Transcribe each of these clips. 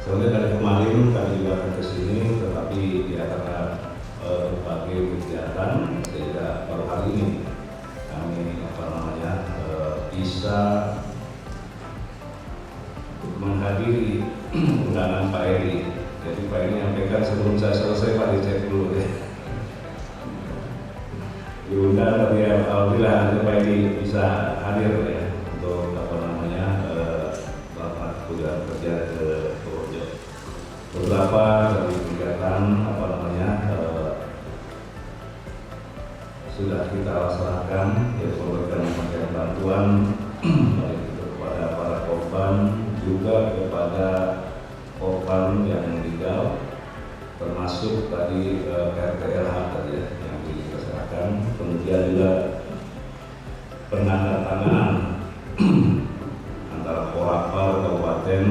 Soalnya dari kemarin kami juga akan ke sini, tetapi ya karena berbagai kegiatan sehingga baru hari ini kami bisa menghadiri undangan Pak Eri. Jadi Pak Eri menyampaikan sebelum saya selesai Pak dicek dulu ya. Diundang tapi ya, alhamdulillah Pak Eri bisa hadir ya untuk bapak kunjungan kerja ke Purworejo. Beberapa dari kegiatan sudah kita laksanakan, yaitu memberikan bantuan baik itu kepada para korban juga kepada korban yang meninggal, termasuk tadi RTLH tadi ya, yang diserahkan. Kemudian juga penandatanganan antara Porapar, kabupaten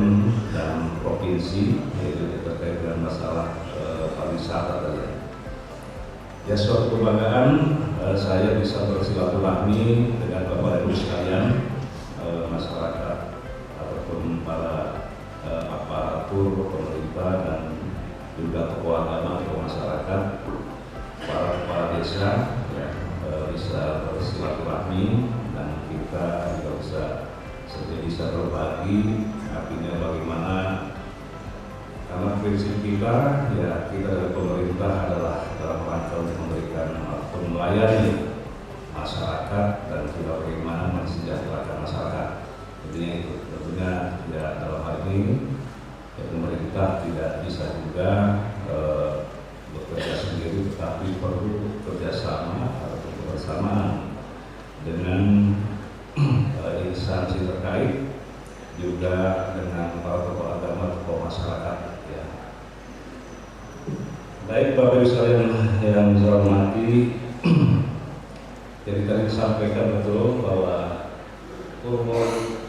dan provinsi, yaitu terkait dengan masalah pariwisata tadi. Ya, suatu kebanggaan saya bisa bersilaturahmi dengan Bapak Ibu sekalian, masyarakat ataupun para aparatur pemerintah dan juga tokoh agama atau masyarakat, para kepala desa ya, bisa bersilaturahmi dan kita juga bisa berbagi, artinya bagaimana, karena prinsip kita ya, kita dari pemerintah adalah dalam rangka untuk memberikan atau melayani masyarakat dan juga bagaimana mensejahterakan masyarakat. Jadi itu tentunya ya, dalam hal ini ya, pemerintah tidak bisa juga bekerja sendiri, tetapi perlu kerjasama atau kebersamaan dengan instansi terkait, juga dengan para tokoh agama, tokoh masyarakat ya. Baik Bapak Ibu sekalian yang saya hormati, jadi tadi disampaikan betul bahwa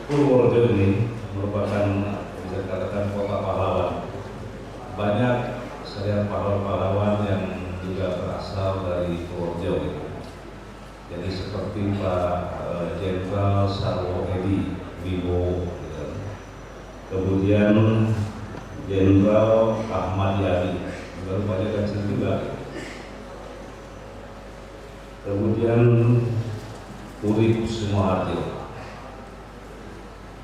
Purworejo ini merupakan, bisa dikatakan, kota pahlawan. Banyak saya pahlawan-pahlawan yang juga berasal dari Purworejo. Jadi seperti Pak Jenderal Sarwo Edi Wibowo, kemudian Jenderal Ahmad Yani, baru banyak dari sini juga. Kemudian Urip Sumoharjo.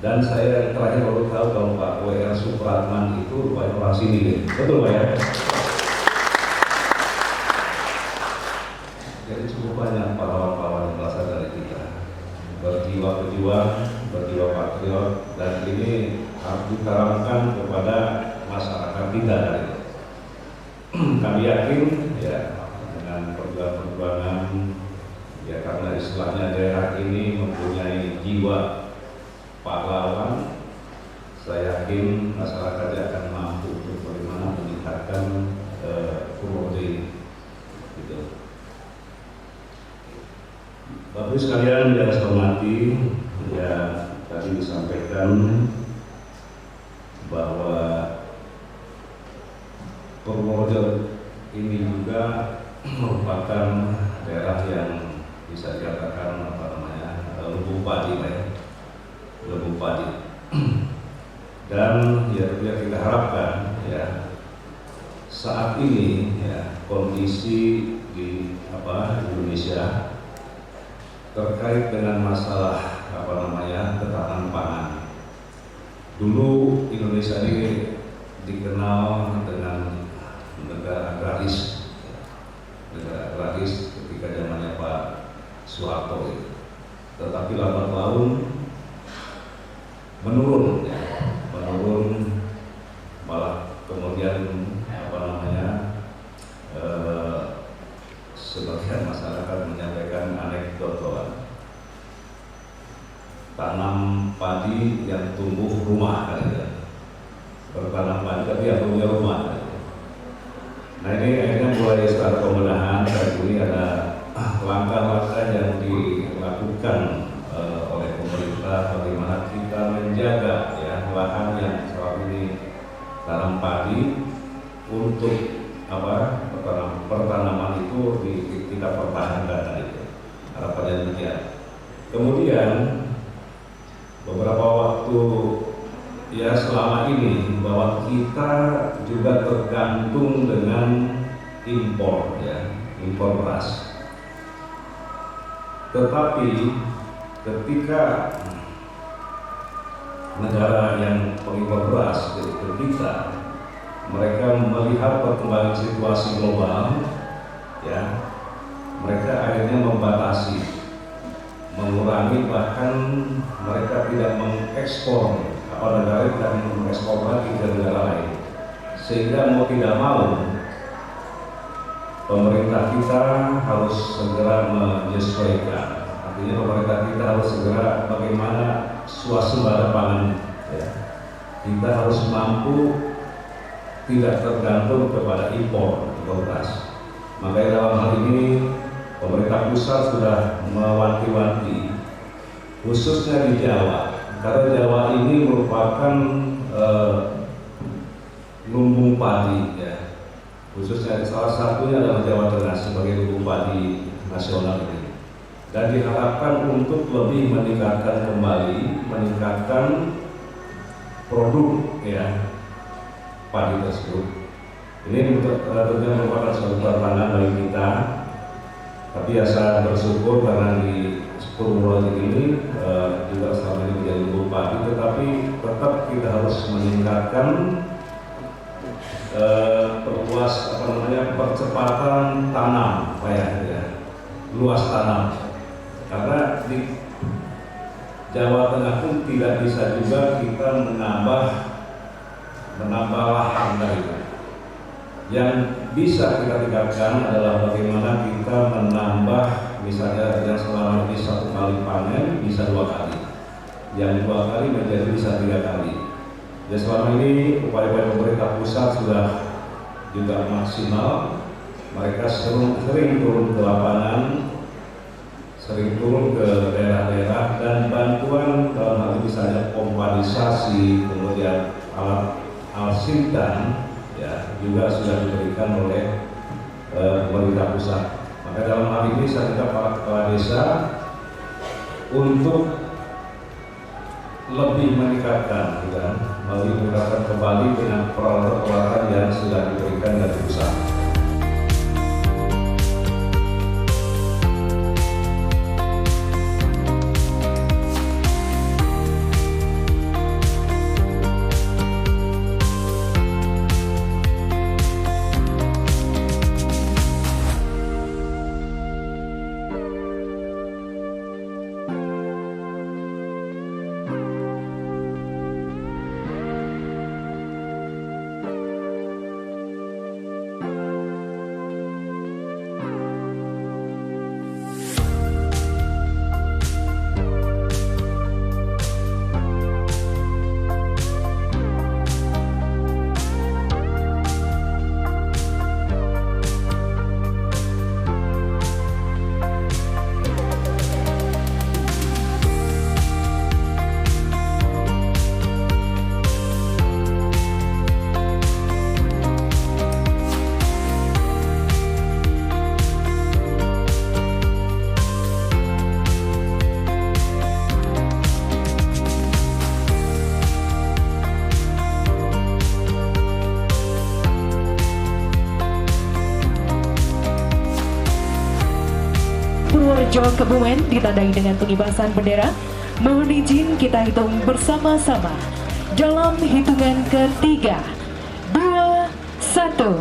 Dan saya terakhir baru tahu kalau Pak W.R. Supratman itu rupanya orang sini, betul Pak ya? Jadi cukup banyak pahlawan-pahlawan yang berasal dari kita, berjiwa pejuang, berjiwa patriot, dan ini harus ditaramkan kepada masyarakat kita. Kami yakin ya, dengan perjuangan ya, karena istilahnya daerah ini mempunyai jiwa pahlawan, saya yakin masyarakatnya akan mampu untuk bagaimana meningkatkan Purworejo ini. Gitu. Bapak sekalian yang saya hormati, ya tadi disampaikan bahwa Purworejo ini juga merupakan daerah yang bisa dikatakan lumbung padi, lumbung padi. Dan ya kita harapkan ya, saat ini ya, kondisi di Indonesia terkait dengan masalah ketahanan pangan. Dulu Indonesia ini dikenal dengan negara agraris, ketika zamannya Pak Soeharto. Tetapi lambat laun menurun, malah kemudian sebagian masyarakat menyampaikan anekdot, tanam padi yang tumbuh rumah, bertanam padi tapi yang punya rumah. Nah ini akhirnya mulai setelah pembenahan, dan ini ada langkah-langkah yang dilakukan oleh pemerintah, bagaimana kita menjaga ya, lahan yang saat ini tanam padi untuk pertanaman itu kita pertahankan itu. Harapannya demikian. Kemudian beberapa waktu ya selama ini bahwa kita juga tergantung dengan impor, ya, impor beras. Tetapi ketika negara yang pengimpor beras ke kita, mereka melihat perkembangan situasi global, ya, mereka akhirnya membatasi, mengurangi, bahkan mereka tidak mengekspor, negara tidak mengekspor lagi ke negara lain. Sehingga mau tidak mau pemerintah kita harus segera menyesuaikan. Artinya pemerintah kita harus segera bagaimana swasembada pangan, ya. Kita harus mampu tidak tergantung kepada impor beras. Makanya dalam hal ini pemerintah pusat sudah mewanti-wanti, khususnya di Jawa, karena Jawa ini merupakan lumbung padi, ya. Khususnya salah satunya adalah Jawa Tengah sebagai lumbung padi nasional ini. Dan diharapkan untuk lebih meningkatkan produk, ya, padi tersebut. Ini tentunya merupakan suatu tantangan bagi kita. Tapi ya saya bersyukur karena di Purworejo ini juga selama ini menjadi lumbung padi, tetapi tetap kita harus meningkatkan percepatan tanam, ya, luas tanam. Karena di Jawa Tengah pun tidak bisa juga kita menambah lahan dari. Yang bisa kita tingkatkan adalah bagaimana kita menambah, misalnya yang selama ini 1 kali panen bisa 2 kali, yang 2 kali menjadi bisa 3 kali. Ya, selama ini upaya-upaya pemerintah pusat sudah juga maksimal. Mereka sering turun ke lapangan, sering turun ke daerah-daerah, dan bantuan dalam hal ini misalnya pompadisasi, kemudian alat sintan, ya, juga sudah diberikan oleh pemerintah pusat. Maka dalam hal ini saya minta para kepala desa untuk lebih meningkatkan, kembali dengan peralatan yang sudah diberikan dari pusat. Purworejo Kebumen ditandai dengan pengibasan bendera. Mohon izin kita hitung bersama-sama dalam hitungan ke-3, 2, 1.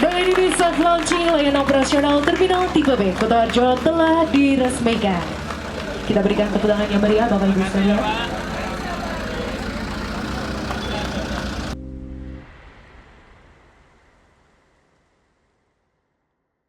Dengan ini soft launching layanan operasional Terminal Tipe B Kota Purworejo telah diresmikan. Kita berikan tepuk tangan yang meriah Bapak Ibu sekalian.